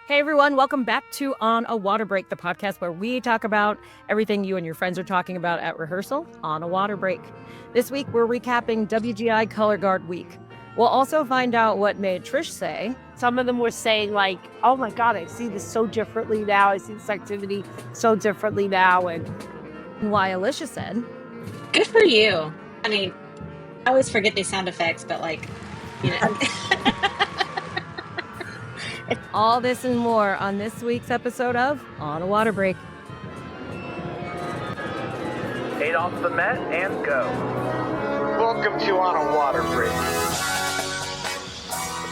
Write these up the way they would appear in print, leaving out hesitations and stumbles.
Hey everyone, welcome back to On a Water Break, the podcast where we talk about everything you and your friends are talking about at rehearsal on a water break. This week we're recapping WGI Colorguard week. We'll also find out what made Trish say. Some of them were saying like, oh my God, I see this so differently now. I see this activity so differently now. And why Alicia said, good for you. I mean, I always forget these sound effects, but like, you know. All this and more on this week's episode of On a Water Break. 8 off the mat and go. Welcome to On a Water Break, the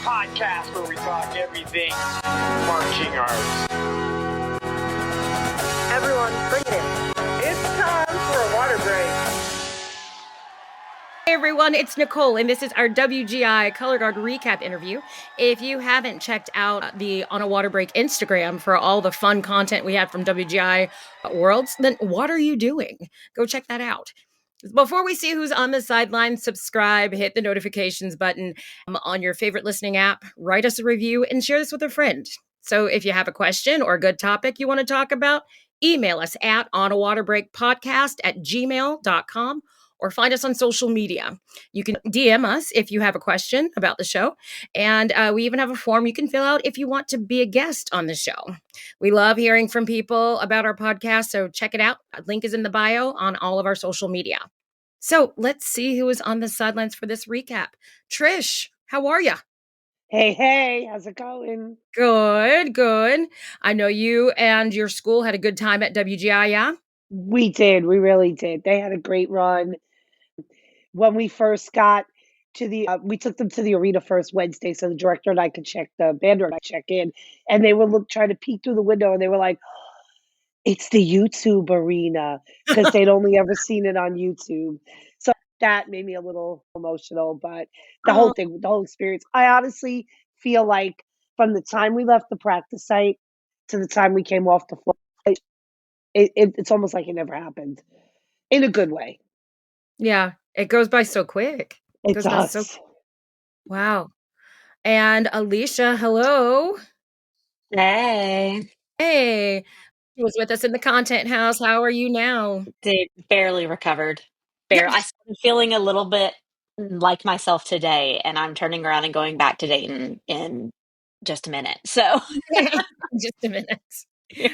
podcast where we talk everything marching arts. Everyone, bring it in. It's time for a water break. Hey everyone, it's Nicole, and this is our WGI Colorguard recap interview. If you haven't checked out the On a Water Break Instagram for all the fun content we had from WGI Worlds, then what are you doing? Go check that out. Before we see who's on the sidelines, subscribe, hit the notifications button on your favorite listening app, write us a review, and share this with a friend. So if you have a question or a good topic you want to talk about, email us at onawaterbreakpodcast@gmail.com. or find us on social media. You can DM us if you have a question about the show. And we even have a form you can fill out if you want to be a guest on the show. We love hearing from people about our podcast, so check it out. A link is in the bio on all of our social media. So let's see who is on the sidelines for this recap. Trish, how are you? Hey, how's it going? Good. I know you and your school had a good time at WGI, yeah? We did. We really did. They had a great run. When we first got to we took them to the arena first Wednesday, so the director and I could the band director check in, and they were trying to peek through the window, and they were like, it's the YouTube arena, because they'd only ever seen it on YouTube. So that made me a little emotional, but the whole experience, I honestly feel like from the time we left the practice site to the time we came off the floor, it's almost like it never happened, in a good way. Yeah, it goes by so quick. It does. Wow. And Alicia, hello. Hey. She was with us in the content house. How are you now? Dude, barely recovered. I started feeling a little bit like myself today, and I'm turning around and going back to Dayton in just a minute. So just a minute. Yeah.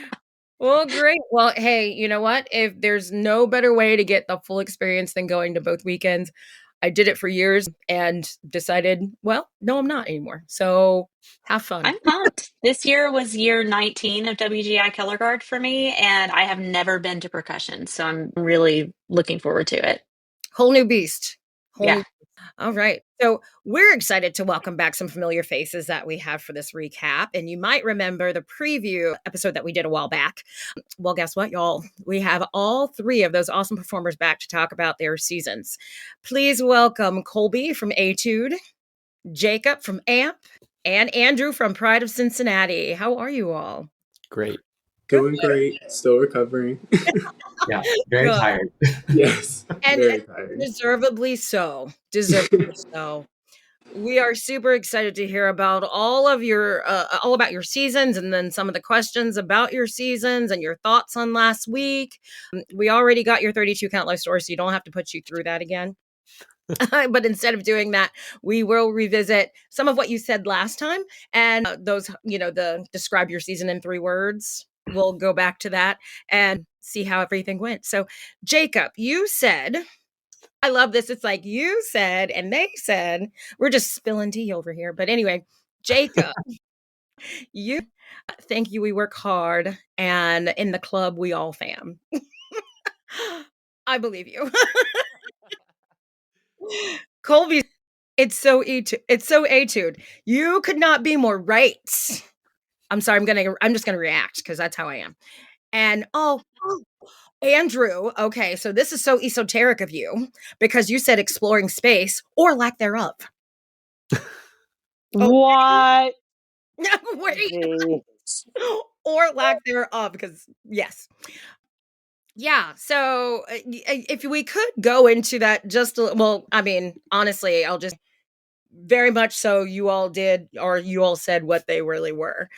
Well, great. Well, hey, you know what? If there's no better way to get the full experience than going to both weekends, I did it for years and decided, well, no, I'm not anymore. So have fun. I'm pumped. This year was year 19 of WGI Colorguard for me, and I have never been to percussion. So I'm really looking forward to it. Whole new beast. Yeah. All right. So we're excited to welcome back some familiar faces that we have for this recap. And you might remember the preview episode that we did a while back. Well, guess what, y'all? We have all three of those awesome performers back to talk about their seasons. Please welcome Colby from Etude, Jacob from AMP, and Andrew from Pride of Cincinnati. How are you all? Great. Doing great. Still recovering. Yeah, very tired. Yes, and very tired. Deservedly so. We are super excited to hear about all about your seasons, and then some of the questions about your seasons and your thoughts on last week. We already got your 32 count life story, so you don't have to put you through that again. But instead of doing that, we will revisit some of what you said last time, and those, the describe your season in 3 words. We'll go back to that and see how everything went. So, Jacob, you said, I love this. It's like you said and they said. We're just spilling tea over here. But anyway, Jacob, you thank you. We work hard, and in the club, we all fam. I believe you. Colby, it's so Etude. You could not be more right. I'm sorry. I'm just gonna react because that's how I am. And Andrew, okay, so this is so esoteric of you because you said exploring space or lack thereof. What? Wait. Or lack thereof, because yes. Yeah, so if we could go into that honestly, I'll just very much so you all did, or you all said what they really were.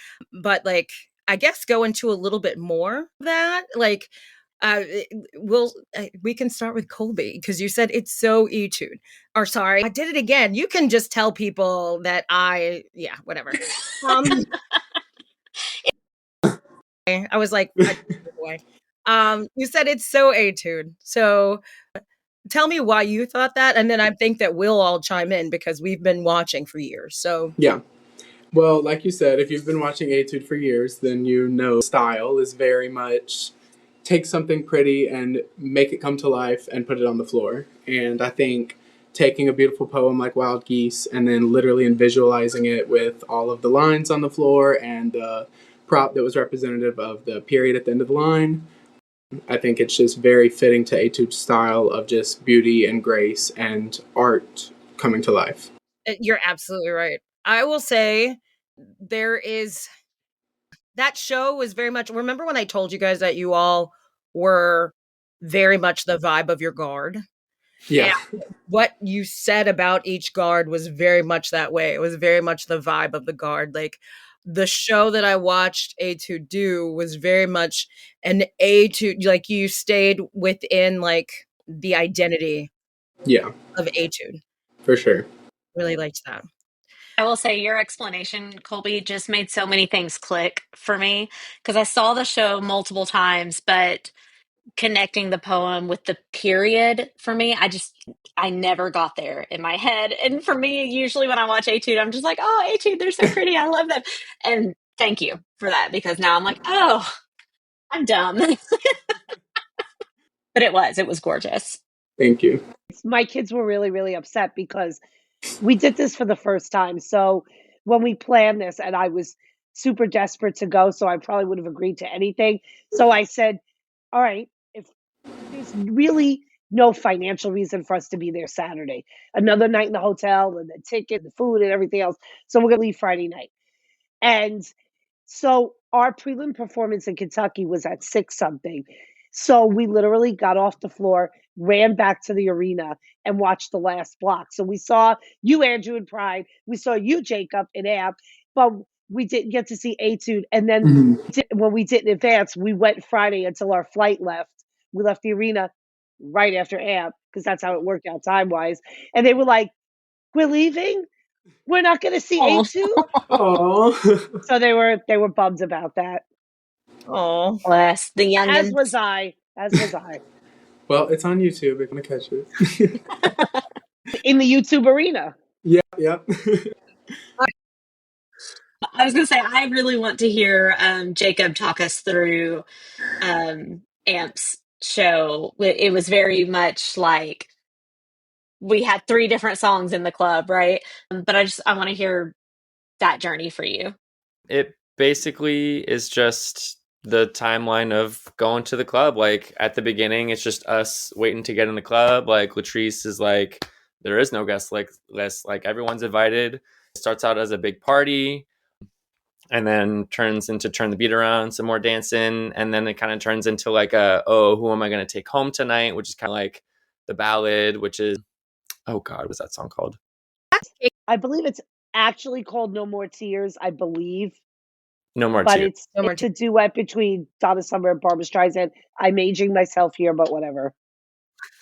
But like, I guess go into a little bit more of that. Like, we can start with Colby because you said it's so Etude. Or sorry, I did it again. You can just tell people that whatever. I was like, boy. You said it's so Etude. So tell me why you thought that, and then I think that we'll all chime in because we've been watching for years. So Yeah. Well, like you said, if you've been watching Etude for years, then you know style is very much take something pretty and make it come to life and put it on the floor. And I think taking a beautiful poem like Wild Geese and then literally and visualizing it with all of the lines on the floor and the prop that was representative of the period at the end of the line, I think it's just very fitting to Etude's style of just beauty and grace and art coming to life. you're absolutely right. I will say there is that show was very much, remember when I told you guys that you all were very much the vibe of your guard? Yeah. And what you said about each guard was very much that way. It was very much the vibe of the guard. Like the show that I watched Etude do was very much an Etude, like you stayed within like the identity Yeah, of Etude. for sure. Really liked that. I will say your explanation, Colby, just made so many things click for me because I saw the show multiple times, but connecting the poem with the period for me, I never got there in my head. And for me, usually when I watch Etude, I'm just like, oh, Etude, they're so pretty. I love them. And thank you for that because now I'm like, oh, I'm dumb. But it was gorgeous. Thank you. My kids were really, really upset because we did this for the first time. So when we planned this, and I was super desperate to go, so I probably would have agreed to anything. So I said, all right, if there's really no financial reason for us to be there Saturday, another night in the hotel and the ticket, the food, and everything else. So we're going to leave Friday night. And so our prelim performance in Kentucky was at 6 something. So we literally got off the floor, ran back to the arena, and watched the last block. So we saw you, Andrew, in Pride. We saw you, Jacob, in Amp, but we didn't get to see Etude. And then when we did in advance, we went Friday until our flight left. We left the arena right after Amp because that's how it worked out time wise. And they were like, "We're leaving. We're not going to see Oh, Etude." Oh. So they were bummed about that. Oh, bless the As youngins. was I. As was I. Well, it's on YouTube if you want to catch it. In the YouTube arena. Yep. I was going to say, I really want to hear Jacob talk us through Amp's show. It was very much like we had three different songs in the club, right? But I want to hear that journey for you. It basically is just the timeline of going to the club. Like at the beginning, it's just us waiting to get in the club. Like Latrice is like, there is no guest list. Like everyone's invited. It starts out as a big party and then turns into Turn the Beat Around, some more dancing. And then it kind of turns into like who am I going to take home tonight? Which is kind of like the ballad, which is, oh God, what's that song called? I believe it's actually called No More Tears, I believe. No More But Tears. it's a duet between Donna Summer and Barbra Streisand. I'm aging myself here, but whatever.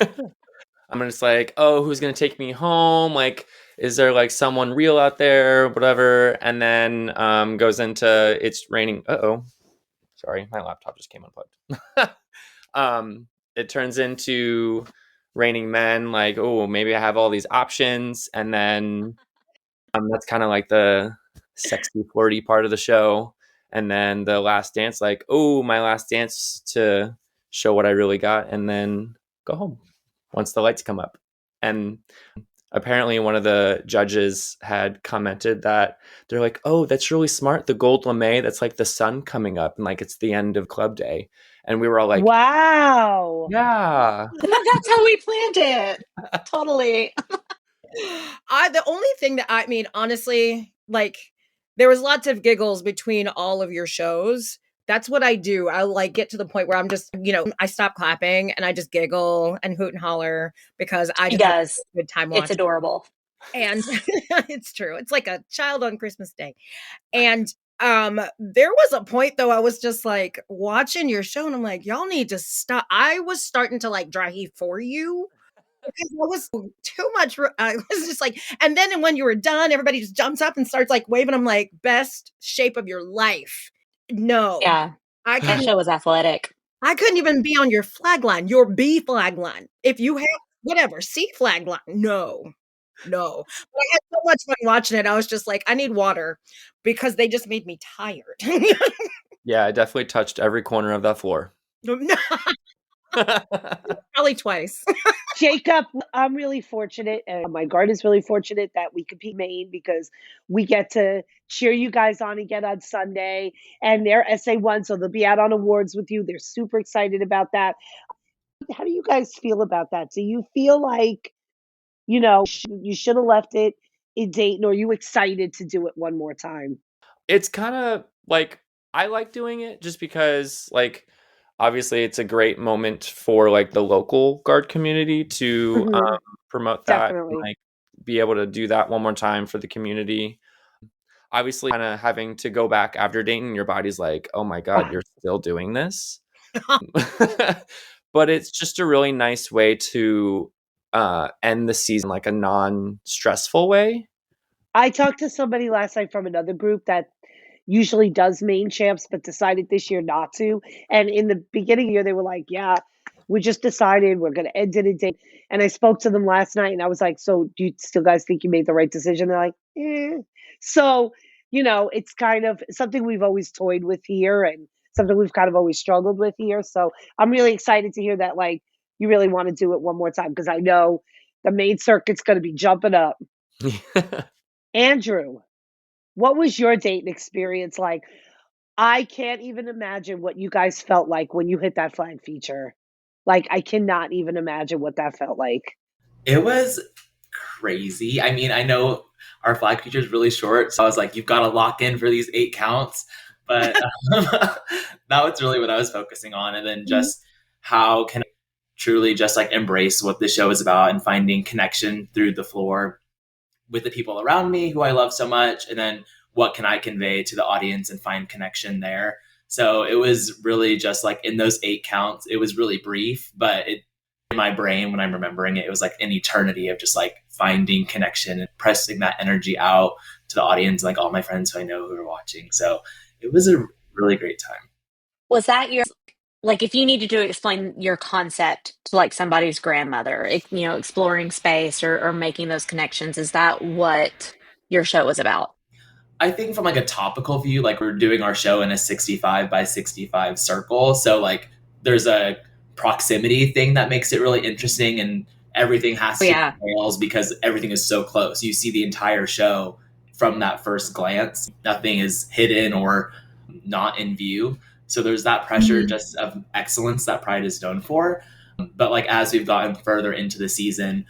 I'm just like, oh, who's going to take me home? Like, is there like someone real out there? Whatever. And then goes into It's Raining. Uh-oh. Sorry, my laptop just came unplugged. It turns into Raining Men. Like, oh, maybe I have all these options. And then that's kind of like the sexy, flirty part of the show. And then the last dance, like, oh, my last dance to show what I really got. And then go home once the lights come up. And apparently one of the judges had commented that they're like, oh, that's really smart. The gold lamé, that's like the sun coming up and like it's the end of club day. And we were all like, wow. yeah. That's how we planned it. Totally. the only thing that I mean, honestly, like there was lots of giggles between all of your shows. That's what I do. I like get to the point where I'm just, I stop clapping and I just giggle and hoot and holler because I He just have does. a good time It's watching. adorable. And it's true. It's like a child on Christmas Day. And there was a point though, I was just like watching your show and I'm like, y'all need to stop. I was starting to like dry heave for you because I was too much. I was just like, and then when you were done, everybody just jumps up and starts like waving. I'm like, best shape of your life. No, Yeah, I that couldn't. show was athletic. I couldn't even be on your flag line, your B flag line. If you have whatever C flag line, no, no. But I had so much fun watching it. I was just like, I need water because they just made me tired. Yeah, I definitely touched every corner of that floor. Probably twice. Jacob, I'm really fortunate, and my guard is really fortunate that we compete in Maine because we get to cheer you guys on again on Sunday. And they're SA1, so they'll be out on awards with you. They're super excited about that. How do you guys feel about that? Do you feel like, you should have left it in Dayton, or are you excited to do it one more time? It's kind of like I like doing it just because like obviously it's a great moment for like the local guard community to Mhm, promote that and definitely. like be able to do that one more time for the community. Obviously, kind of having to go back after Dayton, your body's like, oh my God, you're still doing this. But it's just a really nice way to end the season like a non-stressful way. I talked to somebody last night from another group that usually does main champs, but decided this year not to. And in the beginning of the year, they were like, "Yeah, we just decided we're going to end it a day." And I spoke to them last night, and I was like, "So, do you still guys think you made the right decision?" They're like, "Eh." So, it's kind of something we've always toyed with here, and something we've kind of always struggled with here. So, I'm really excited to hear that, like, you really want to do it one more time because I know the main circuit's going to be jumping up. Andrew, what was your Dayton experience like? I can't even imagine what you guys felt like when you hit that flag feature. Like, I cannot even imagine what that felt like. It was crazy. I mean, I know our flag feature is really short, so I was like, you've got to lock in for these 8 counts. But that was really what I was focusing on. And then Mhm. just how can I truly just like embrace what the show is about and finding connection through the floor with the people around me who I love so much. And then what can I convey to the audience and find connection there. So it was really just like in those 8 counts, it was really brief, but in my brain, when I'm remembering it, it was like an eternity of just like finding connection and pressing that energy out to the audience, like all my friends who I know who are watching. So it was a really great time. Was that your like if you needed to explain your concept to like somebody's grandmother, exploring space or making those connections, is that what your show was about? I think from like a topical view, like we're doing our show in a 65 by 65 circle. So like there's a proximity thing that makes it really interesting and everything has Oh, to yeah. rails because everything is so close. You see the entire show from that first glance. Nothing is hidden or not in view. So there's that pressure Mhm. just of excellence that Pride is known for. But like as we've gotten further into the season,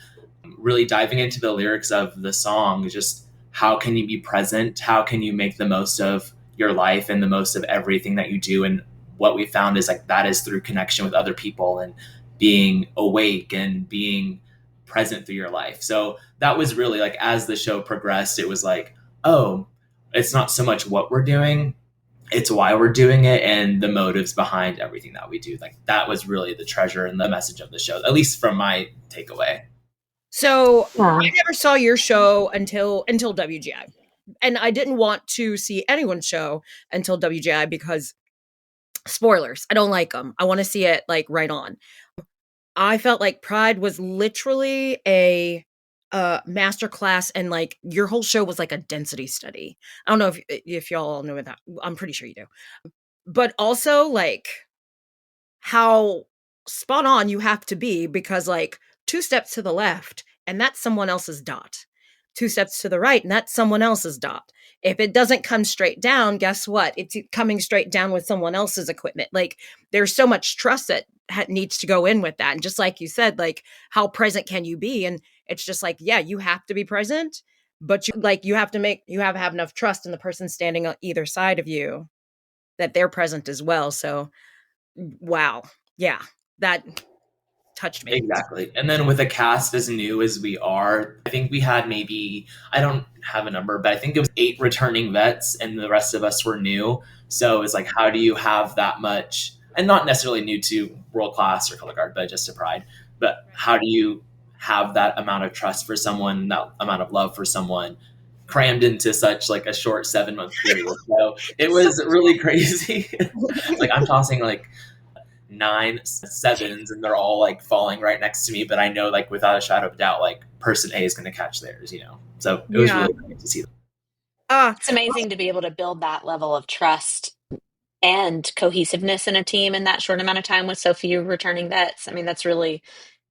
really diving into the lyrics of the song, just how can you be present? How can you make the most of your life and the most of everything that you do? And what we found is like that is through connection with other people and being awake and being present through your life. So that was really like as the show progressed, it was like, oh, it's not so much what we're doing, it's why we're doing it and the motives behind everything that we do. Like that was really the treasure and the message of the show, at least from my takeaway. So I Yeah. never saw your show until WGI. And I didn't want to see anyone's show until WGI because spoilers, I don't like them. I want to see it like right on. I felt like Pride was literally a master class and like your whole show was like a density study. I don't know if y'all all know that. I'm pretty sure you do. But also like how spot on you have to be because like 2 steps to the left and that's someone else's dot. 2 steps to the right and that's someone else's dot. If it doesn't come straight down, guess what? It's coming straight down with someone else's equipment. Like there's so much trust that needs to go in with that. And just like you said, like how present can you be? And it's just like, yeah, you have to be present, but you have to have enough trust in the person standing on either side of you that they're present as well. So wow. Yeah. That touched me. Exactly. And then with a cast as new as we are, I think we had maybe, I don't have a number, but I think it was 8 returning vets and the rest of us were new. So it's like, how do you have that much, and not necessarily new to World Class or Colorguard, but just to Pride, but how do you have that amount of trust for someone, that amount of love for someone crammed into such like a short 7-month period? So it was really crazy. Like I'm tossing like 9 sevens and they're all like falling right next to me, but I know like without a shadow of a doubt, like person A is going to catch theirs, so it was really great to see them. It's amazing to be able to build that level of trust and cohesiveness in a team in that short amount of time with so few returning vets. I mean, that's really,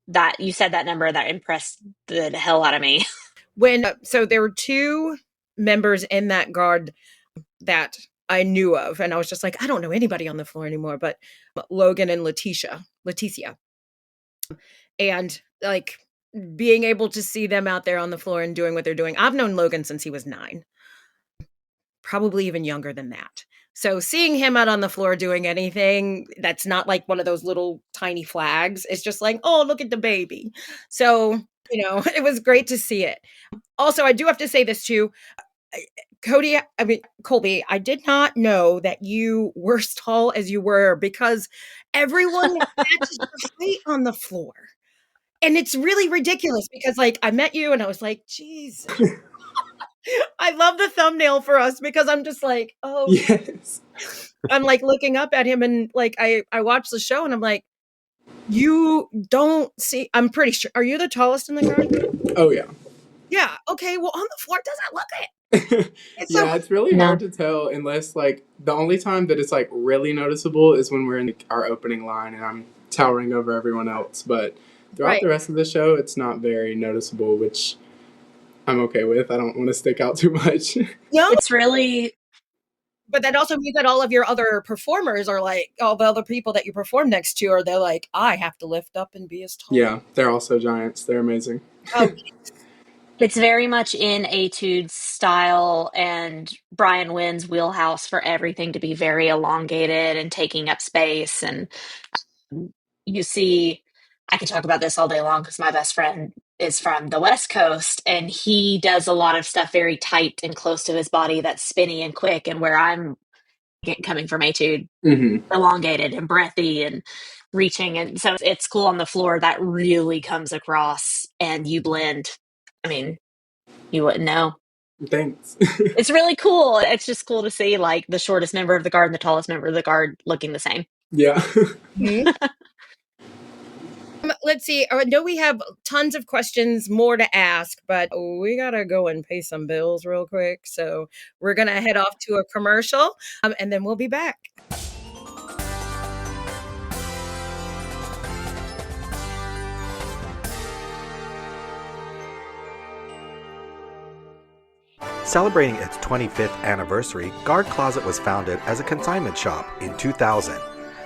that you said that number that impressed the hell out of me. So there were 2 members in that guard that I knew of, and I was just like, I don't know anybody on the floor anymore, but Logan and Leticia. And like being able to see them out there on the floor and doing what they're doing. I've known Logan since he was 9, probably even younger than that. So seeing him out on the floor doing anything that's not like one of those little tiny flags, it's just like, oh, look at the baby. So, it was great to see it. Also, I do have to say this too. Colby, I did not know that you were as tall as you were because everyone matches your height on the floor. And it's really ridiculous because like I met you and I was like, Jesus. I love the thumbnail for us because I'm just like, oh, yes. I'm like looking up at him and like I watched the show and I'm like, you don't see, I'm pretty sure. Are you the tallest in the guard? Oh, yeah. Yeah. Okay. Well, on the floor, it doesn't look it. It's really hard to tell unless like the only time that it's like really noticeable is when we're in our opening line and I'm towering over everyone else. But throughout the rest of the show, it's not very noticeable, which I'm okay with. I don't want to stick out too much. No, it's really. But that also means that all of your other performers are like, all the other people that you perform next to are, they're like, I have to lift up and be as tall. Yeah, they're also giants. They're amazing. Oh, It's very much in Etude's style and Brian Wynn's wheelhouse for everything to be very elongated and taking up space. And you see, I could talk about this all day long because my best friend is from the West Coast and he does a lot of stuff very tight and close to his body that's spinny and quick. And where I'm coming from Etude, elongated and breathy and reaching. And so it's cool on the floor that really comes across and you blend. I mean, you wouldn't know. Thanks. It's really cool. It's just cool to see like the shortest member of the guard and the tallest member of the guard looking the same. Yeah. Let's see. I know we have tons of questions more to ask, but we got to go and pay some bills real quick. So we're going to head off to a commercial and then we'll be back. Celebrating its 25th anniversary, Guard Closet was founded as a consignment shop in 2000.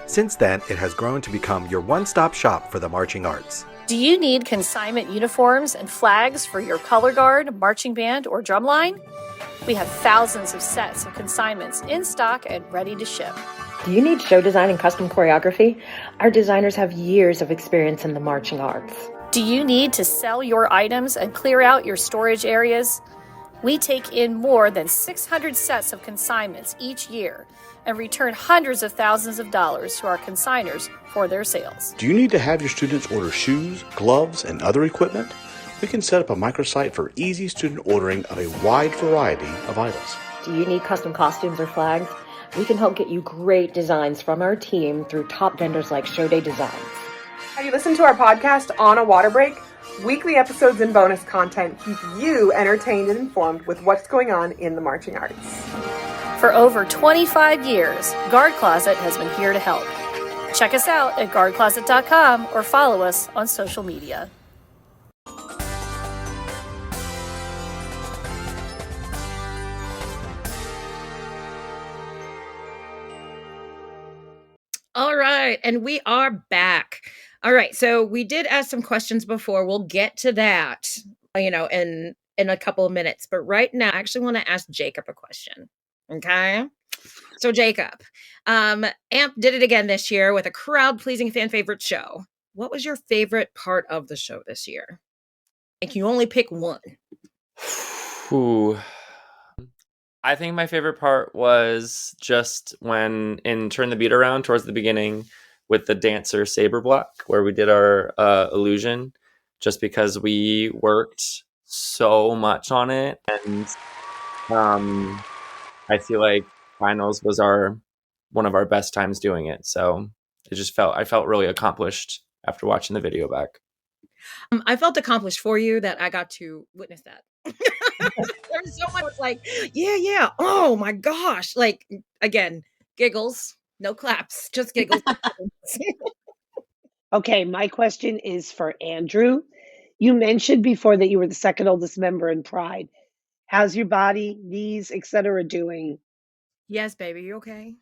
Since then, it has grown to become your one-stop shop for the marching arts. Do you need consignment uniforms and flags for your color guard, marching band, or drumline? We have thousands of sets of consignments in stock and ready to ship. Do you need show design and custom choreography? Our designers have years of experience in the marching arts. Do you need to sell your items and clear out your storage areas? We take in more than 600 sets of consignments each year and return hundreds of thousands of dollars to our consigners for their sales. Do you need to have your students order shoes, gloves, and other equipment? We can set up a microsite for easy student ordering of a wide variety of items. Do you need custom costumes or flags? We can help get you great designs from our team through top vendors like Show Day Designs. Have you listened to our podcast On a Water Break? Weekly episodes and bonus content keep you entertained and informed with what's going on in the marching arts. For over 25 years, Guard Closet has been here to help. Check us out at guardcloset.com or follow us on social media. All right, and we are back. All right, so we did ask some questions before. We'll get to that, in a couple of minutes. But right now, I actually want to ask Jacob a question. Okay? So Jacob, AMP did it again this year with a crowd-pleasing fan favorite show. what was your favorite part of the show this year? And can you only pick one? Ooh. I think my favorite part was just when in Turn the Beat Around towards the beginning with the dancer Saber Block, where we did our illusion, just because we worked so much on it. And I feel like finals was one of our best times doing it. So I felt really accomplished after watching the video back. I felt accomplished for you that I got to witness that. There's so much like, yeah. Oh my gosh. Like, again, giggles, no claps, just giggles. Okay, my question is for Andrew. You mentioned before that you were the second oldest member in Pride. How's your body, knees, etc. doing? Yes, baby, you okay?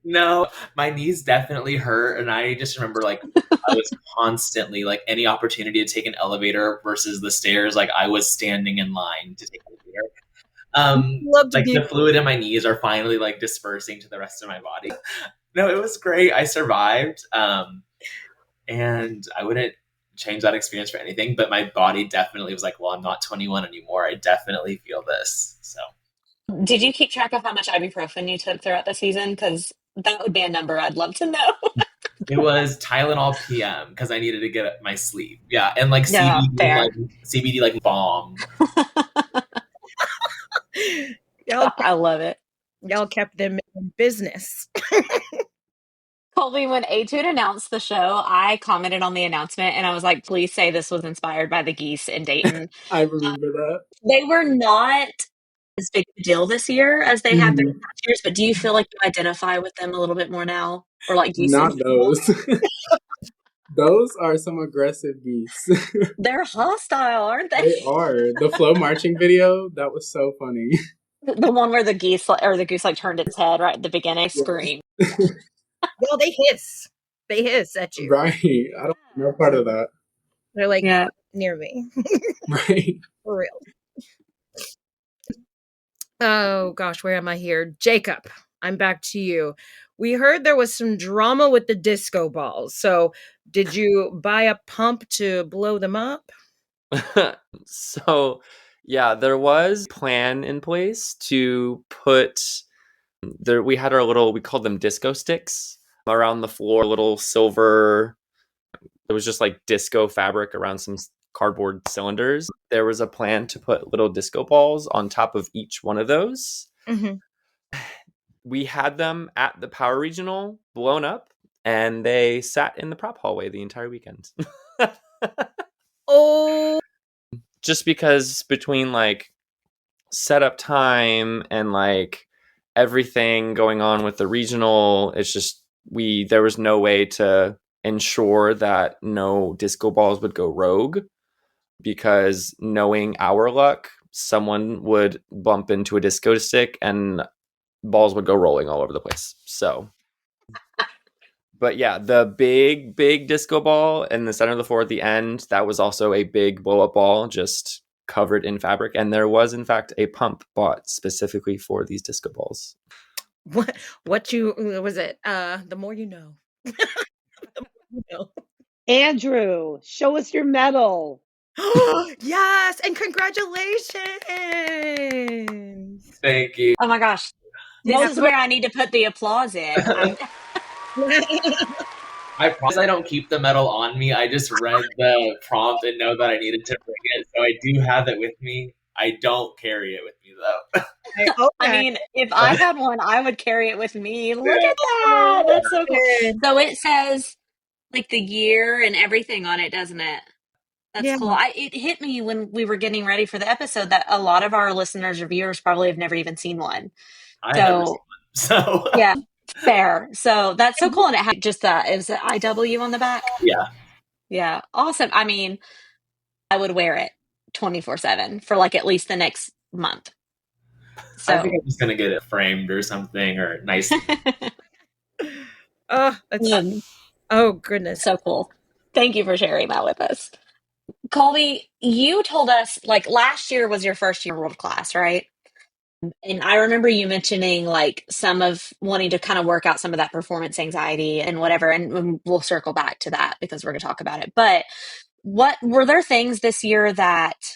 No, my knees definitely hurt. And I just remember like I was constantly like any opportunity to take an elevator versus the stairs, like I was standing in line to take an elevator. Like the fluid in my knees are finally like dispersing to the rest of my body. No, it was great. I survived. And I wouldn't change that experience for anything, but my body definitely was like, well, I'm not 21 anymore. I definitely feel this. So Did you keep track of how much ibuprofen you took throughout the season? Because that would be a number I'd love to know. it was Tylenol PM because I needed to get my sleep. Yeah, and like Yeah, fair. CBD like bomb. I love it. Y'all kept them in business. Colby, when Etude announced the show, I commented on the announcement and I was like, please say this was inspired by the Geese in Dayton. I remember that. They were not as big a deal this year as they have been in past years, but do you feel like you identify with them a little bit more now? Or like Geese? Not those. Those are some aggressive geese. They're hostile, aren't they? They are. The flow marching video, that was so funny. The one where the goose like turned its head right at the beginning, screamed. Well, they hiss. They hiss at you. Right. I don't know part of that. They're like, near me. Right. For real. Oh gosh, where am I here? Jacob, I'm back to you. We heard there was some drama with the disco balls. So did you buy a pump to blow them up? So yeah, there was a plan in place to put there. We had we called them disco sticks around the floor, little silver. It was just like disco fabric around some cardboard cylinders. There was a plan to put little disco balls on top of each one of those. Mm-hmm. We had them at the Power Regional blown up, and they sat in the prop hallway the entire weekend. Oh, just because between like setup time and like everything going on with the regional, it's just there was no way to ensure that no disco balls would go rogue, because knowing our luck, someone would bump into a disco stick and balls would go rolling all over the place. So but yeah, the big disco ball in the center of the floor at the end, that was also a big blow up ball just covered in fabric, and there was in fact a pump bought specifically for these disco balls. What was it? The more you know. The more you know. Andrew, show us your medal. Yes, and congratulations. Thank you. Oh my gosh. This is where I need to put the applause in. I promise I don't keep the medal on me. I just read the prompt and know that I needed to bring it. So I do have it with me. I don't carry it with me though. Okay. I mean, if I had one, I would carry it with me. Look at that. That's so cool. So it says like the year and everything on it, doesn't it? That's cool. It hit me when we were getting ready for the episode that a lot of our listeners or viewers probably have never even seen one. I never seen one. So yeah, fair. So that's so cool. And it had just is it IW on the back? Yeah. Yeah. Awesome. I mean, I would wear it 24/7 for like at least the next month. So I think I'm just gonna get it framed or something, or nice. Oh goodness. So cool. Thank you for sharing that with us. Colby, you told us like last year was your first year World Class, right? And I remember you mentioning like some of wanting to kind of work out some of that performance anxiety and whatever. And we'll circle back to that because we're going to talk about it. But what were there things this year that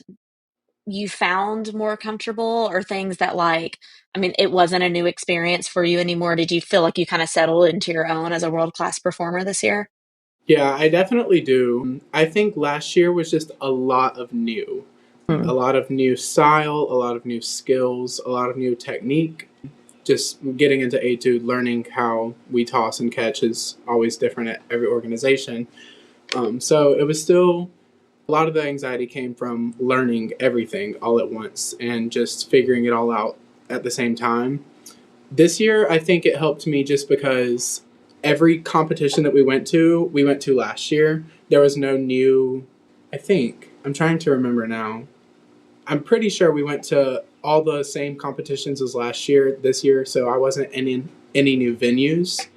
you found more comfortable, or things that like, I mean, it wasn't a new experience for you anymore? Did you feel like you kind of settled into your own as a world-class performer this year? Yeah, I definitely do. I think last year was just a lot of new. A lot of new style, a lot of new skills, a lot of new technique. Just getting into Etude, learning how we toss and catch is always different at every organization. So it was still, a lot of the anxiety came from learning everything all at once and just figuring it all out at the same time. This year, I think it helped me just because every competition that we went to last year. There was no new, I think, I'm trying to remember now. I'm pretty sure we went to all the same competitions as last year, this year, so I wasn't in any new venues.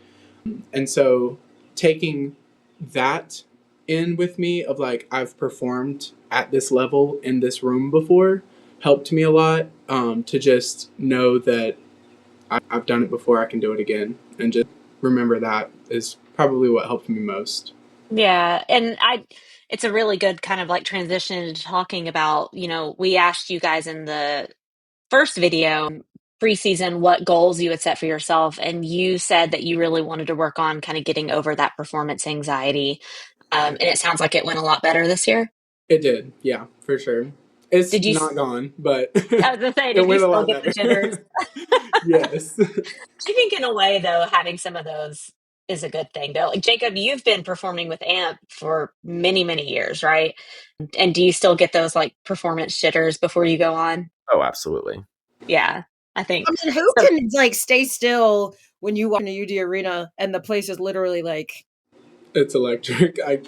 And so taking that in with me of like, I've performed at this level in this room before helped me a lot, to just know that I've done it before, I can do it again. And just remember that is probably what helped me most. Yeah, and it's a really good kind of like transition into talking about, we asked you guys in the first video preseason what goals you would set for yourself, and you said that you really wanted to work on kind of getting over that performance anxiety. And it sounds like it went a lot better this year. It did, yeah, for sure. It's Did you, not gone, but I was gonna say, it did you went a still lot get the better. jitters? Yes. I think in a way, though, having some of those is a good thing, though. Like Jacob, you've been performing with AMP for many, many years, right? And do you still get those like performance jitters before you go on? Oh, absolutely. Yeah, I think I mean, who so. can like stay still when you walk in a UD arena and the place is literally like It's electric. I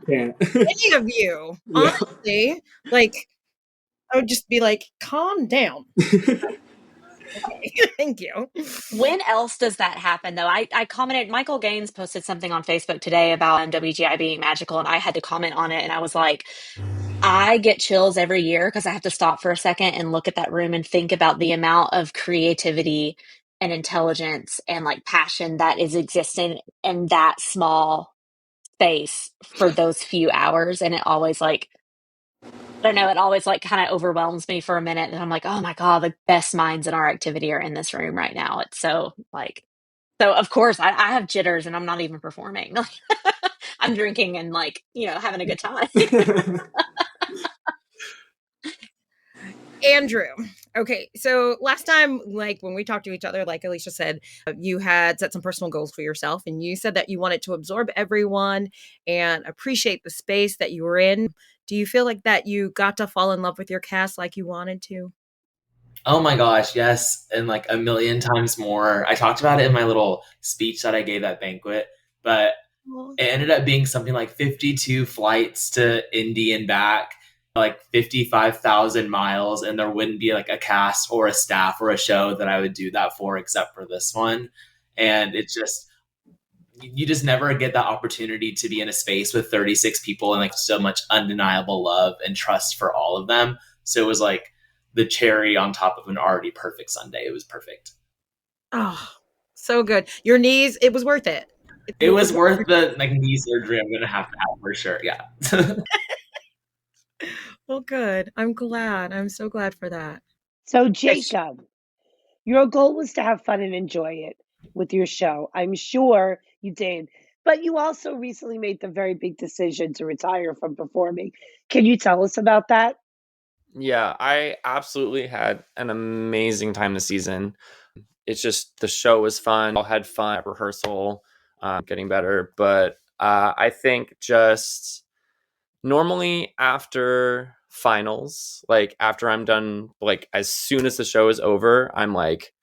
can't. any of you? Yeah. Honestly, like I would just be like, calm down. Okay, thank you. When else does that happen, though? I commented, Michael Gaines posted something on Facebook today about WGI being magical, and I had to comment on it. And I was like, I get chills every year because I have to stop for a second and look at that room and think about the amount of creativity and intelligence and like passion that is existing in that small space for those few hours. And it always like, I don't know, it always like kind of overwhelms me for a minute. And I'm like, oh my God, the best minds in our activity are in this room right now. It's so like, so of course I have jitters and I'm not even performing. I'm drinking and like, having a good time. Andrew. Okay, so last time, like when we talked to each other, like Alicia said, you had set some personal goals for yourself, and you said that you wanted to absorb everyone and appreciate the space that you were in. Do you feel like that you got to fall in love with your cast like you wanted to? Oh my gosh, yes, and like a million times more. I talked about it in my little speech that I gave at banquet, but it ended up being something like 52 flights to Indy and back, like 55,000 miles, and there wouldn't be like a cast or a staff or a show that I would do that for except for this one. And it's just, you just never get that opportunity to be in a space with 36 people and like so much undeniable love and trust for all of them. So it was like the cherry on top of an already perfect Sunday. It was perfect. Oh, so good. Your knees, it was worth it. It was worth the like knee surgery I'm gonna have for sure. Yeah. Well, good. I'm glad. I'm so glad for that. So, Jacob, your goal was to have fun and enjoy it with your show. I'm sure you did. But you also recently made the very big decision to retire from performing. Can you tell us about that? Yeah, I absolutely had an amazing time this season. It's just the show was fun. All had fun at rehearsal, getting better. But I think just normally after finals, like after I'm done, like as soon as the show is over, I'm like,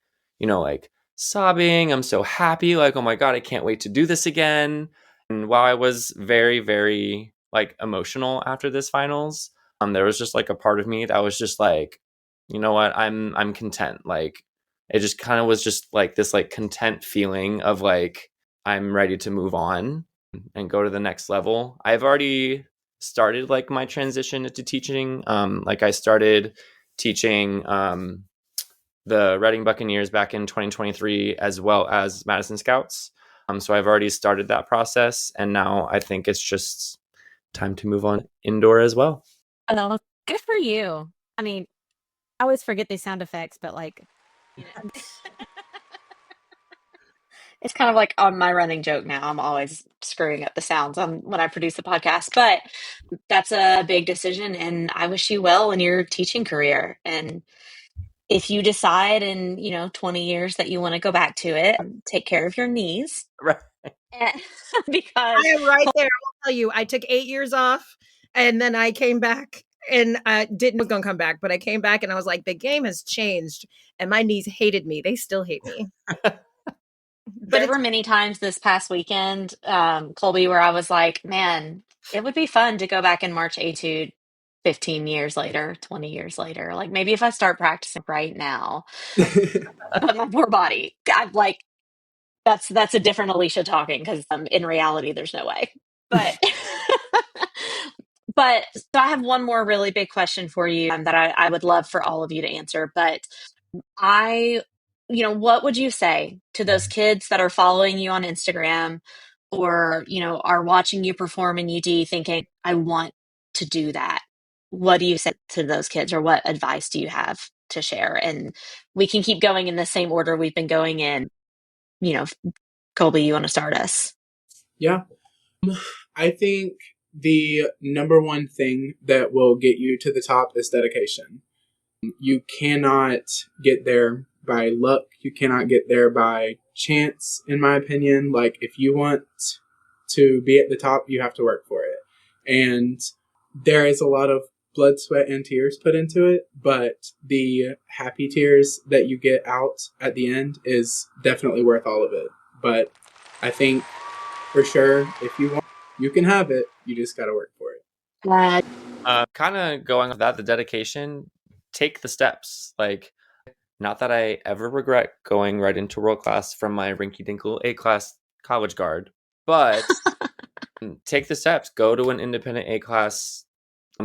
like sobbing. I'm so happy. Like, oh my God, I can't wait to do this again. And while I was very, very like emotional after this finals, there was just like a part of me that was just like, you know what, I'm content. Like it just kind of was just like this like content feeling of like I'm ready to move on and go to the next level. I've already started like my transition into teaching. Like I started teaching the Reading Buccaneers back in 2023, as well as Madison Scouts. So I've already started that process, and now I think it's just time to move on indoor as well. Oh, good for you. I mean, I always forget these sound effects, but like, It's kind of like on my running joke now. I'm always screwing up the sounds when I produce the podcast, but that's a big decision, and I wish you well in your teaching career. And if you decide in 20 years that you want to go back to it, take care of your knees. Right. Because I am right there. I'll tell you, I took 8 years off, and then I came back, and I didn't was gonna come back, but I came back and I was like, the game has changed, and my knees hated me. They still hate me. There were many times this past weekend, Colby, where I was like, man, it would be fun to go back and march Etude 15 years later, 20 years later. Like maybe if I start practicing right now, but my poor body, I'm like, that's a different Alicia talking, because in reality, there's no way. But but so I have one more really big question for you that I would love for all of you to answer. But what would you say to those kids that are following you on Instagram, or, are watching you perform in UD thinking, I want to do that? What do you say to those kids, or what advice do you have to share? And we can keep going in the same order we've been going in. Colby, you want to start us? Yeah. I think the number one thing that will get you to the top is dedication. You cannot get there by luck. You cannot get there by chance, in my opinion. Like, if you want to be at the top, you have to work for it. And there is a lot of blood, sweat, and tears put into it, but the happy tears that you get out at the end is definitely worth all of it. But I think for sure, if you want, you can have it. You just got to work for it. Kind of going with that, the dedication, take the steps. Like, not that I ever regret going right into World Class from my rinky-dinkle A-class college guard, but take the steps. Go to an independent A-class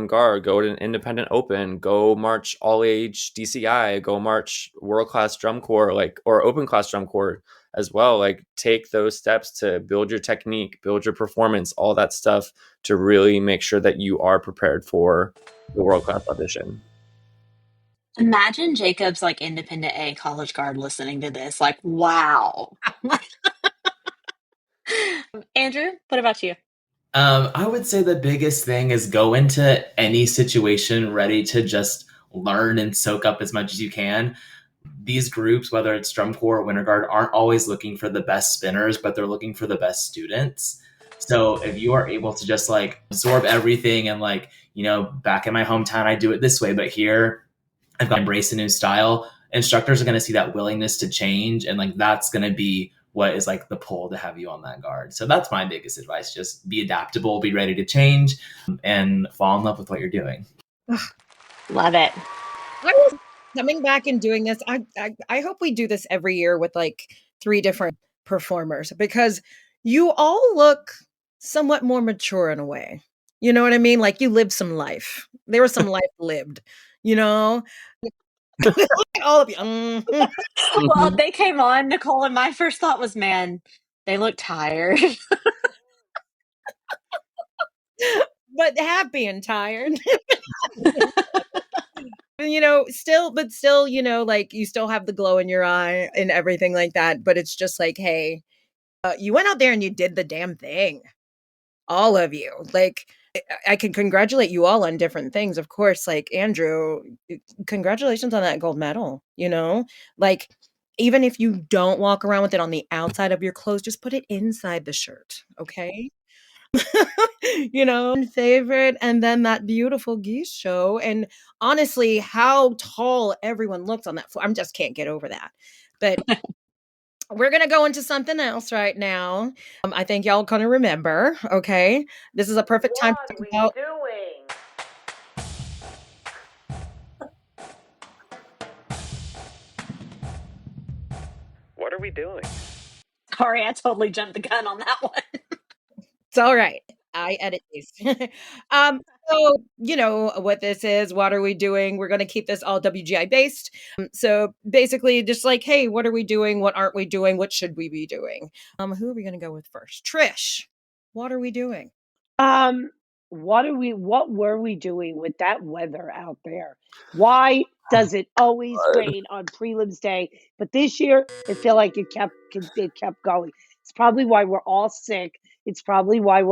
guard, go to an independent open, go march all-age DCI, go march world-class drum corps, or open-class drum corps as well. Like, take those steps to build your technique, build your performance, all that stuff, to really make sure that you are prepared for the world-class audition. Imagine Jacob's independent A college guard listening to this. Like, wow. Andrew, what about you? I would say the biggest thing is go into any situation ready to just learn and soak up as much as you can. These groups, whether it's drum corps or winter guard, aren't always looking for the best spinners, but they're looking for the best students. So if you are able to just absorb everything and back in my hometown, I do it this way, but here I've got to embrace a new style. Instructors are going to see that willingness to change, and that's going to be what is the pull to have you on that guard. So that's my biggest advice. Just be adaptable, be ready to change, and fall in love with what you're doing. Love it. Coming back and doing this, I hope we do this every year with 3 different performers, because you all look somewhat more mature in a way. You know what I mean? You lived some life. There was some life lived, all of you. Well, they came on, Nicole, and my first thought was, man, they look tired. But happy and tired. Still, you still have the glow in your eye and everything like that. But it's just hey, you went out there and you did the damn thing. All of you. I can congratulate you all on different things. Of course, Andrew, congratulations on that gold medal. Even if you don't walk around with it on the outside of your clothes, just put it inside the shirt. Okay. Favorite, and then that beautiful Geese show, and honestly how tall everyone looked on that floor. I just can't get over that. But we're gonna go into something else right now. I think y'all gonna remember. Okay, this is a perfect time to talk about What are we doing? Sorry, I totally jumped the gun on that one. It's all right. I edit these. So, you know what this is. What are we doing? We're going to keep this all WGI based. So basically, just like, hey, what are we doing? What aren't we doing? What should we be doing? Who are we going to go with first? Trish, what are we doing? What were we doing with that weather out there? Why does it always rain on prelims day? But this year, it felt like it kept going. It's probably why we're all sick. It's probably why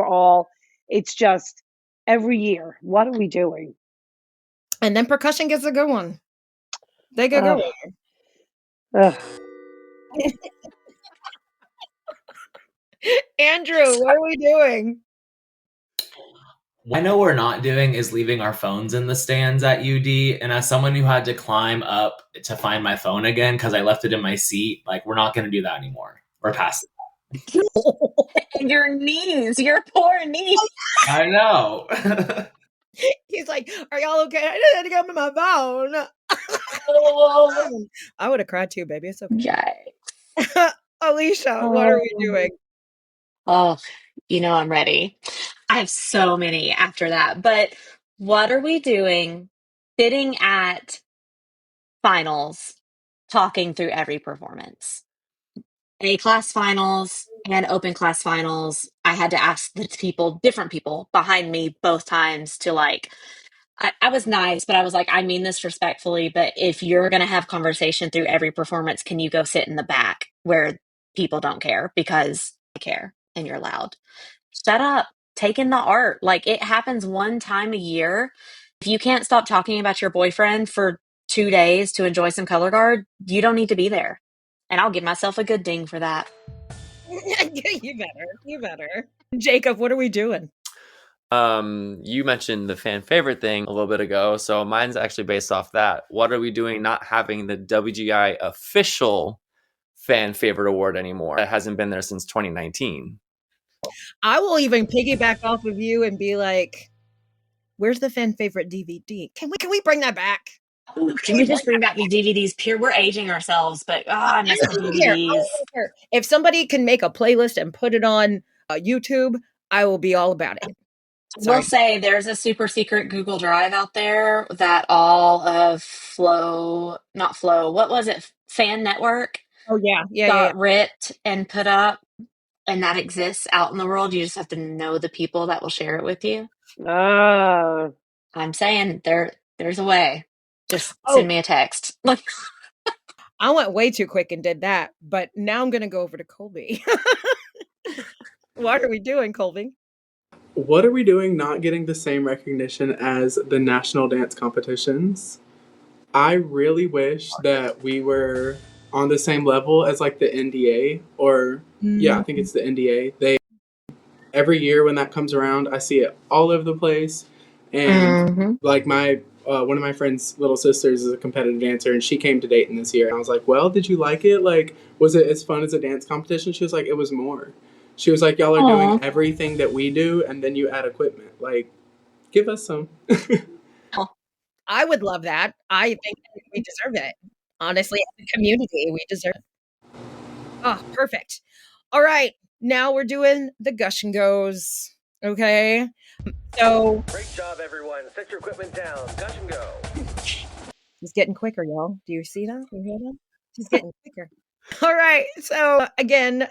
it's just every year. What are we doing? And then percussion gets a good one. They get Ugh. good one. Ugh. Andrew, what are we doing? What I know we're not doing is leaving our phones in the stands at UD. And as someone who had to climb up to find my phone again because I left it in my seat, like, we're not going to do that anymore. We're past it. And your knees, your poor knees. I know. He's like, are y'all okay? I just had to get my phone. Oh. I would have cried too, baby. It's okay. Yikes. Alicia, what are we doing? Oh, I'm ready. I have so many after that. But what are we doing sitting at finals, talking through every performance? A-class finals and open class finals. I had to ask the different people behind me both times to I was nice, but I was like, I mean this respectfully, but if you're going to have conversation through every performance, can you go sit in the back where people don't care because I care and you're loud? Shut up. Take in the art. Like, it happens one time a year. If you can't stop talking about your boyfriend for 2 days to enjoy some Colorguard, you don't need to be there. And I'll give myself a good ding for that. You better. Jacob, what are we doing? You mentioned the fan favorite thing a little bit ago, so mine's actually based off that. What are we doing not having the WGI official fan favorite award anymore? It hasn't been there since 2019. I will even piggyback off of you and be like, where's the fan favorite DVD? Can we bring that back? Ooh, can we just bring back the DVDs? We're aging ourselves, but I miss the DVDs. If somebody can make a playlist and put it on YouTube, I will be all about it. We'll say there's a super secret Google Drive out there that all of what was it? Fan Network. Oh yeah, got ripped and put up, and that exists out in the world. You just have to know the people that will share it with you. I'm saying there's a way. Just send me a text. I went way too quick and did that, but now I'm gonna go over to Colby. What are we doing, Colby? What are we doing not getting the same recognition as the national dance competitions? I really wish that we were on the same level as like the NDA I think it's the NDA. Every year when that comes around, I see it all over the place. And like one of my friend's little sisters is a competitive dancer, and she came to Dayton this year. And I was like, well, did you like it? Like, was it as fun as a dance competition? She was like, it was more. She was like, y'all are doing everything that we do, and then you add equipment. Like, give us some. I would love that. I think we deserve it. Honestly, as a community, we deserve it. Oh, perfect. All right. Now we're doing the gush and goes. Okay. So great job, everyone. Set your equipment down. Gush and go. He's getting quicker, y'all. Do you see that? You hear that? He's getting quicker. All right. So again,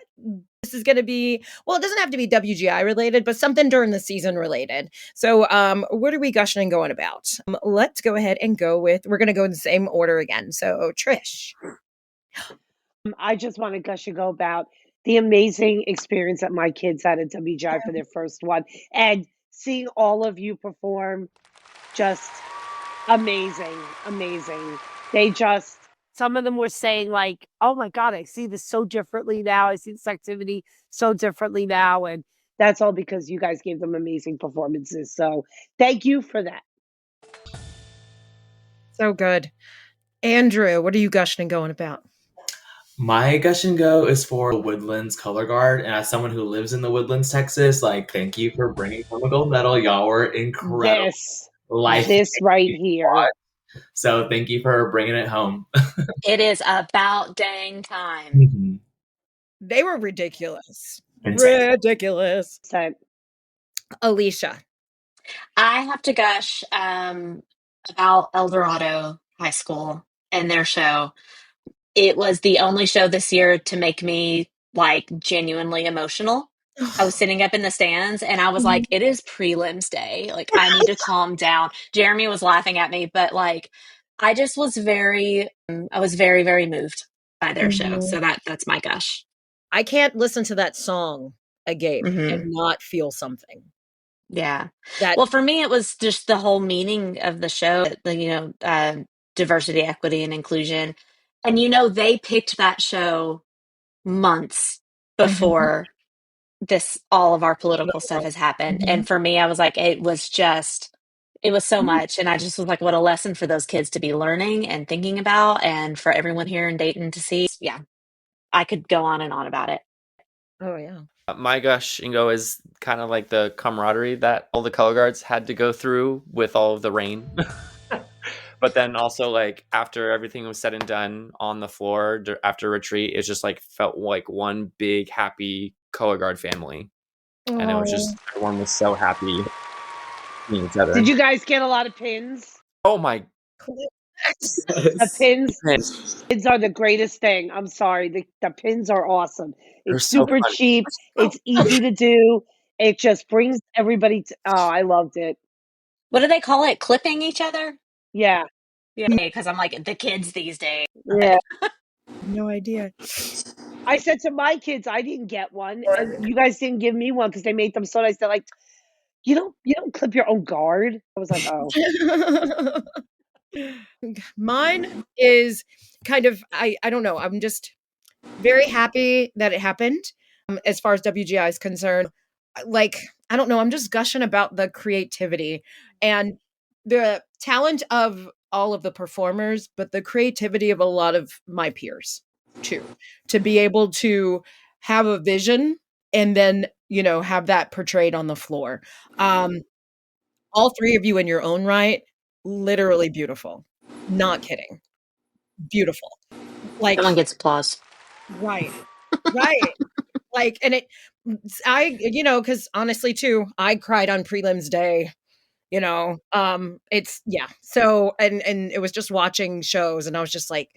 this is going to be, well, it doesn't have to be WGI related, but something during the season related. So what are we gushing and going about? Let's go ahead and we're going to go in the same order again. So Trish. I just want to gush and go about the amazing experience that my kids had at WGI for their first one, and seeing all of you perform, just amazing. Some of them were saying like, oh my God, I see this so differently now. I see this activity so differently now. And that's all because you guys gave them amazing performances. So thank you for that. So good. Andrew, what are you gushing and going about? My gush and go is for Woodlands Colorguard, and as someone who lives in the Woodlands, Texas, like, thank you for bringing home a gold medal. Y'all were incredible. This right here. So thank you for bringing it home. It is about dang time. They were ridiculous. Insane. Ridiculous. Alicia. I have to gush about El Dorado High School and their show. It was the only show this year to make me like genuinely emotional. I was sitting up in the stands and I was like, it is prelims day. Like, I need to calm down. Jeremy was laughing at me, but like, I just was I was very, very moved by their show. Mhm. So that's my gush. I can't listen to that song agape and Hmm. not feel something. Yeah. That Well, for me, it was just the whole meaning of the show, diversity, equity, and inclusion. And, they picked that show months Mhm. before all of our political stuff has happened. And Mhm. for me, I was like, it was so much. And I just was like, what a lesson for those kids to be learning and thinking about, and for everyone here in Dayton to see. Yeah, I could go on and on about it. Oh, yeah. My gush, Ingo, is kind of like the camaraderie that all the color guards had to go through with all of the rain. But then also, like, after everything was said and done on the floor after retreat, it just like felt like one big happy color guard family. And it was Oh. just, everyone was so happy seeing each other. Did you guys get a lot of pins? Oh my. The pins. Pins are the greatest thing. I'm sorry. The pins are awesome. They're It's so super fun. cheap. It's easy to do. It just brings everybody oh, I loved it. What do they call it? Clipping each other? Yeah. Yeah, because I'm like, the kids these days. Yeah. No idea. I said to my kids, I didn't get one, and you guys didn't give me one because they made them so nice. They're like, you don't clip your own guard. I was like, oh. Mine is kind of I don't know. I'm just very happy that it happened. As far as WGI is concerned, like I don't know. I'm just gushing about the creativity and the talent of all of the performers, but the creativity of a lot of my peers too. To be able to have a vision and then have that portrayed on the floor. All three of you in your own right, literally beautiful. Not kidding. Beautiful. Like Someone gets applause. right. Right. Like, and because honestly too, I cried on prelims day, it's yeah. So, and it was just watching shows and I was just like,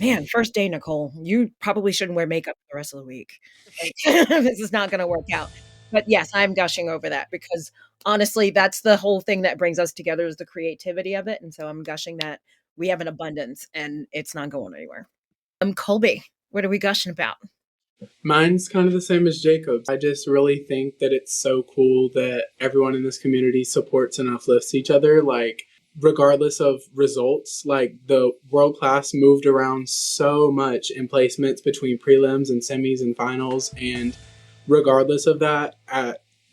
man, first day, Nicole, you probably shouldn't wear makeup the rest of the week. Like, this is not going to work out. But yes, I'm gushing over that because honestly, that's the whole thing that brings us together is the creativity of it. And so I'm gushing that we have an abundance and it's not going anywhere. Colby, what are we gushing about? Mine's kind of the same as Jacob's. I just really think that it's so cool that everyone in this community supports and uplifts each other. Like, regardless of results, like the World Class moved around so much in placements between prelims and semis and finals. And regardless of that,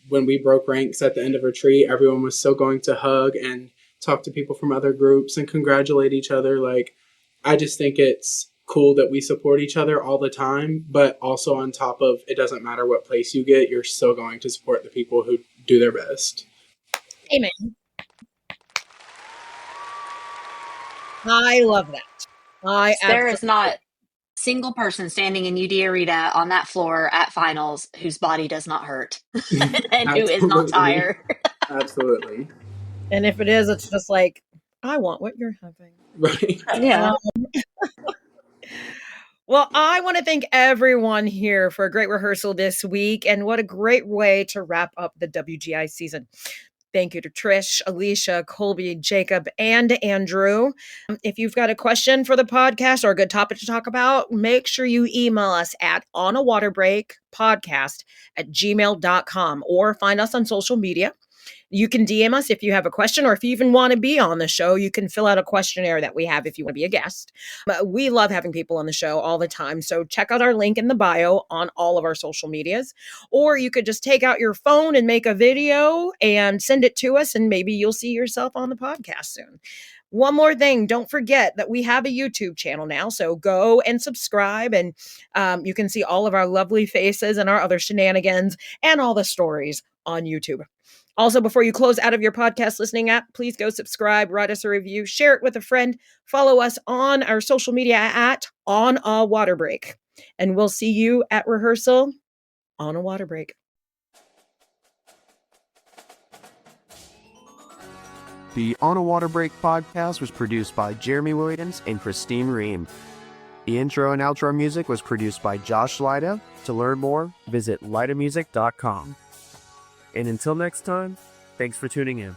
when we broke ranks at the end of retreat, everyone was still going to hug and talk to people from other groups and congratulate each other. Like, I just think it's cool that we support each other all the time, but also on top of it doesn't matter what place you get, you're still going to support the people who do their best. Amen. I love that. There is not a single person standing in UD Arena on that floor at finals whose body does not hurt and who is not tired. Absolutely. And if it is, it's just like, I want what you're having. Right. Yeah. Well, I want to thank everyone here for a great rehearsal this week. And what a great way to wrap up the WGI season. Thank you to Trish, Alicia, Colby, Jacob, and Andrew. If you've got a question for the podcast or a good topic to talk about, make sure you email us at onawaterbreakpodcast@gmail.com or find us on social media. You can DM us if you have a question, or if you even want to be on the show, you can fill out a questionnaire that we have if you want to be a guest. We love having people on the show all the time. So check out our link in the bio on all of our social medias. Or you could just take out your phone and make a video and send it to us, and maybe you'll see yourself on the podcast soon. One more thing, don't forget that we have a YouTube channel now, so go and subscribe, and you can see all of our lovely faces and our other shenanigans and all the stories on YouTube. Also, before you close out of your podcast listening app, please go subscribe, write us a review, share it with a friend, follow us on our social media at On a Water Break, and we'll see you at rehearsal on a water break. The On a Water Break podcast was produced by Jeremy Williams and Christine Ream. The intro and outro music was produced by Josh Lida. To learn more, visit lidamusic.com. And until next time, thanks for tuning in.